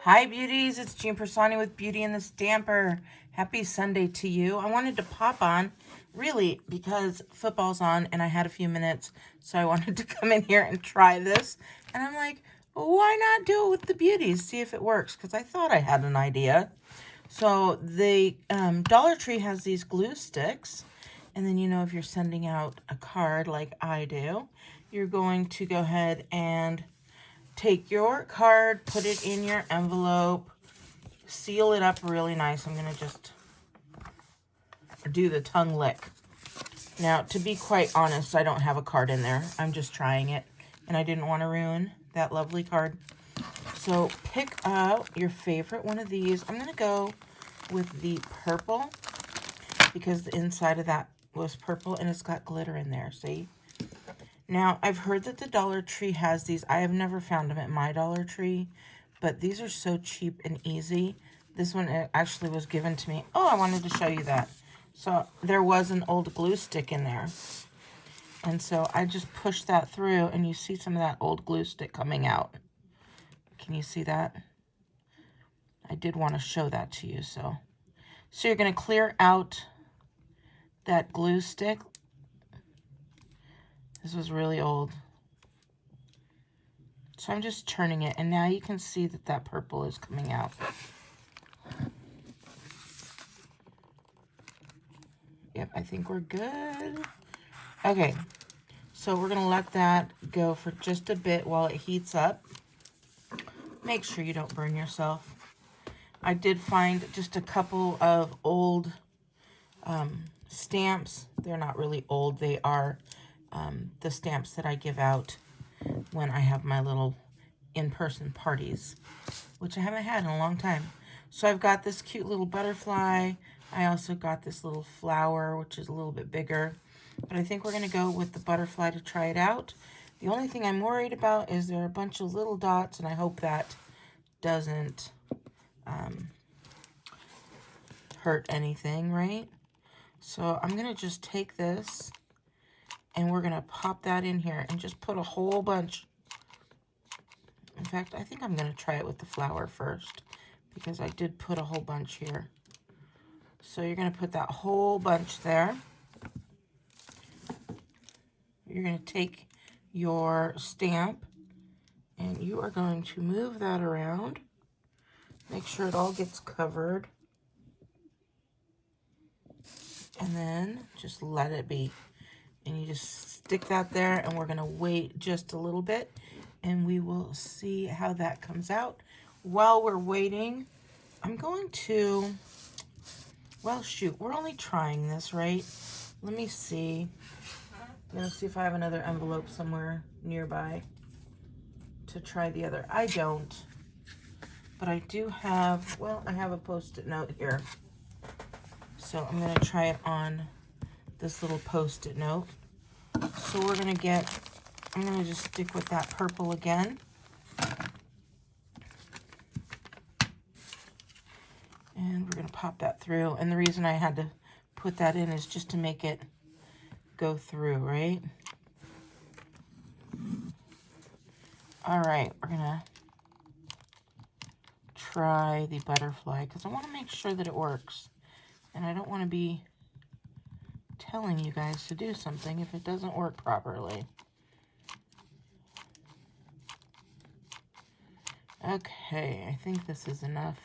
Hi beauties, it's Jean Piersanti with Beauty and the Stamper. Happy Sunday to you. I wanted to pop on, really, because football's on and I had a few minutes, so I wanted to come in here and try this. And I'm like, why not do it with the beauties, see if it works, because I thought I had an idea. So the Dollar Tree has these glue sticks, and then if you're sending out a card like I do, you're going to go ahead and take your card, put it in your envelope, seal it up really nice. I'm going to just do the tongue lick. Now, to be quite honest, I don't have a card in there. I'm just trying it, and I didn't want to ruin that lovely card. So pick out your favorite one of these. I'm going to go with the purple because the inside of that was purple, and it's got glitter in there, see? Now, I've heard that the Dollar Tree has these. I have never found them at my Dollar Tree, but these are so cheap and easy. This one actually was given to me. Oh, I wanted to show you that. So there was an old glue stick in there. And so I just pushed that through, and you see some of that old glue stick coming out. Can you see that? I did want to show that to you. So you're going to clear out that glue stick. This was really old. So I'm just turning it, and now you can see that that purple is coming out. Yep, I think we're good. Okay, so we're going to let that go for just a bit while it heats up. Make sure you don't burn yourself. I did find just a couple of old stamps. They're not really old. They are the stamps that I give out when I have my little in-person parties, which I haven't had in a long time. So I've got this cute little butterfly. I also got this little flower, which is a little bit bigger. But I think we're going to go with the butterfly to try it out. The only thing I'm worried about is there are a bunch of little dots, and I hope that doesn't hurt anything, right? So I'm going to just take this, and we're going to pop that in here and just put a whole bunch. In fact, I think I'm going to try it with the flower first because I did put a whole bunch here. So you're going to put that whole bunch there. You're going to take your stamp and you are going to move that around. Make sure it all gets covered. And then just let it be. And you just stick that there, and we're going to wait just a little bit, and we will see how that comes out. While we're waiting, I'm going to, well, shoot, we're only trying this, right? Let me see. I'm going to see if I have another envelope somewhere nearby to try the other. I don't, but I do have, well, I have a Post-it note here. So I'm going to try it on this little Post-it note. So we're going to get, I'm going to just stick with that purple again. And we're going to pop that through. And the reason I had to put that in is just to make it go through, right? All right, we're going to try the butterfly because I want to make sure that it works. And I don't want to be telling you guys to do something if it doesn't work properly. Okay, I think this is enough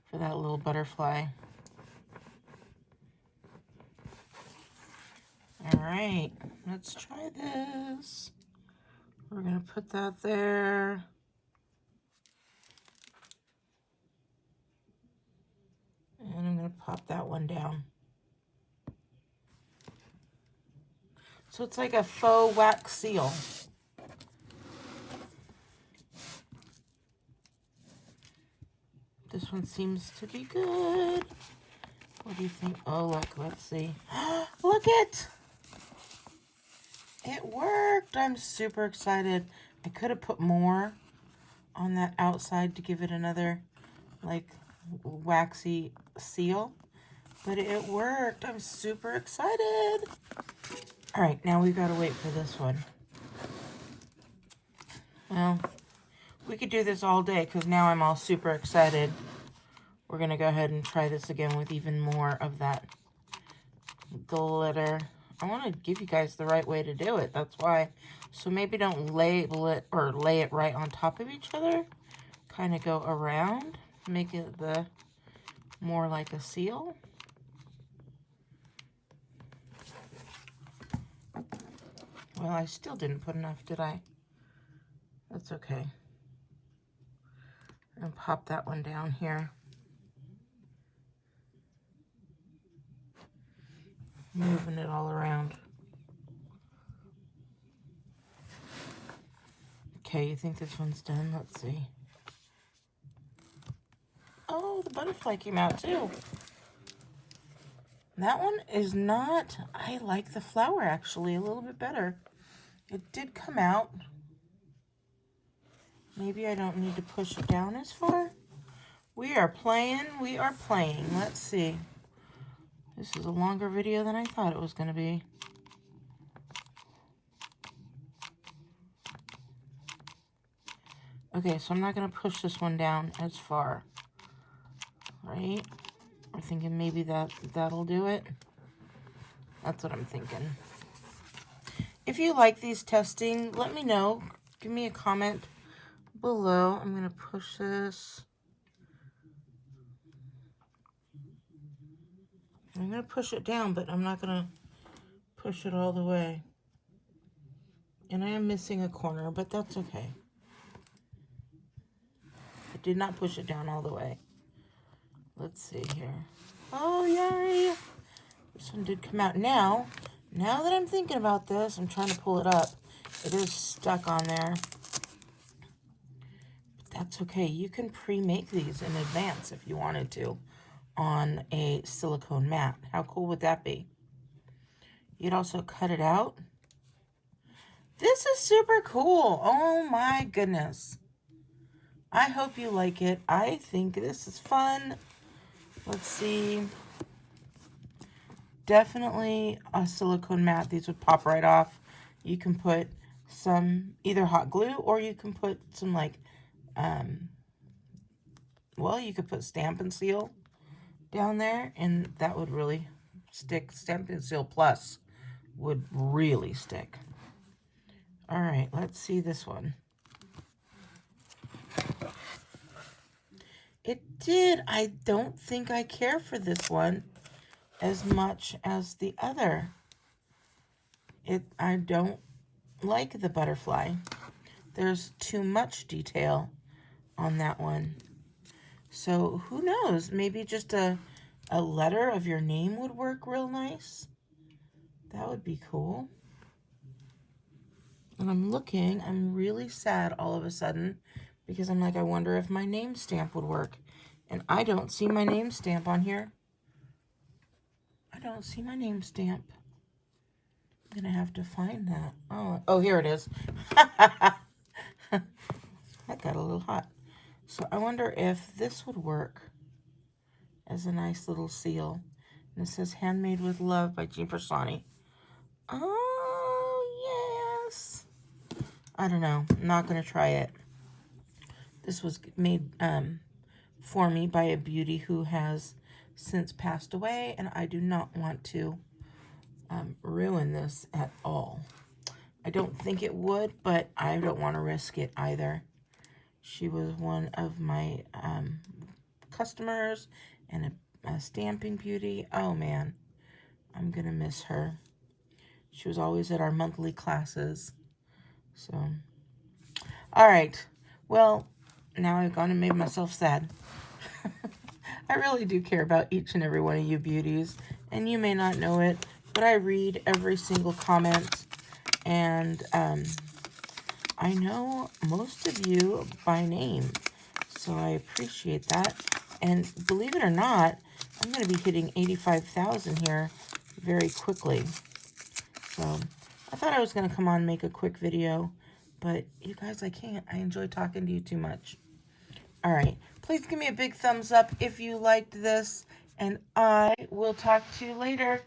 for that little butterfly. All right, let's try this. We're going to put that there. And I'm going to pop that one down. So it's like a faux wax seal. This one seems to be good. What do you think? Oh, look, let's see. Look it! It worked. I'm super excited. I could have put more on that outside to give it another, like, waxy seal. But it worked. I'm super excited. All right, now we've got to wait for this one. Well, We could do this all day because now I'm all super excited. We're going to go ahead and try this again with even more of that glitter. I want to give you guys the right way to do it. That's why. So maybe don't label it or lay it right on top of each other. Kind of go around. Make it the more like a seal. Well, I still didn't put enough, did I? That's okay. And pop that one down here. Moving it all around. Okay, you think this one's done? Let's see. Oh, the butterfly came out too. That one is not, I like the flower actually a little bit better. It did come out. Maybe I don't need to push it down as far. We are playing. Let's see. This is a longer video than I thought it was going to be. Okay, so I'm not going to push this one down as far. Right? I'm thinking maybe that'll do it. That's what I'm thinking. If you like these testing, let me know. Give me a comment below. I'm going to push this. I'm going to push it down, but I'm not going to push it all the way. And I am missing a corner, but that's okay. I did not push it down all the way. Let's see here. Oh, yay! This one did come out. Now that I'm thinking about this, I'm trying to pull it up. It is stuck on there. But that's okay. You can pre-make these in advance if you wanted to on a silicone mat. How cool would that be? You'd also cut it out. This is super cool. Oh my goodness. I hope you like it. I think this is fun. Let's see. Definitely a silicone mat. These would pop right off. You can put some either hot glue or you can put some like, well, you could put Stamp and Seal down there and that would really stick. Stamp and Seal Plus would really stick. All right, let's see this one. It did. I don't think I care for this one as much as the other. I don't like the butterfly. There's too much detail on that one. So who knows? Maybe just a letter of your name would work real nice. That would be cool. And I'm looking, I'm really sad all of a sudden because I'm like, I wonder if my name stamp would work. And I don't see my name stamp on here. I don't see my name stamp. I'm going to have to find that. Oh, here it is. That got a little hot. So I wonder if this would work as a nice little seal. And it says Handmade with Love by Piersanti. Oh, yes. I don't know. I'm not going to try it. This was made for me by a beauty who has since passed away, and I do not want to ruin this at all. I don't think it would, but I don't want to risk it either. She was one of my customers and a stamping beauty. Oh, man. I'm going to miss her. She was always at our monthly classes. So, all right. Well, now I've gone and made myself sad. I really do care about each and every one of you beauties, and you may not know it, but I read every single comment, and I know most of you by name, so I appreciate that. And believe it or not, I'm going to be hitting 85,000 here very quickly. So I thought I was going to come on and make a quick video, but you guys, I can't. I enjoy talking to you too much. All right. Please give me a big thumbs up if you liked this, and I will talk to you later.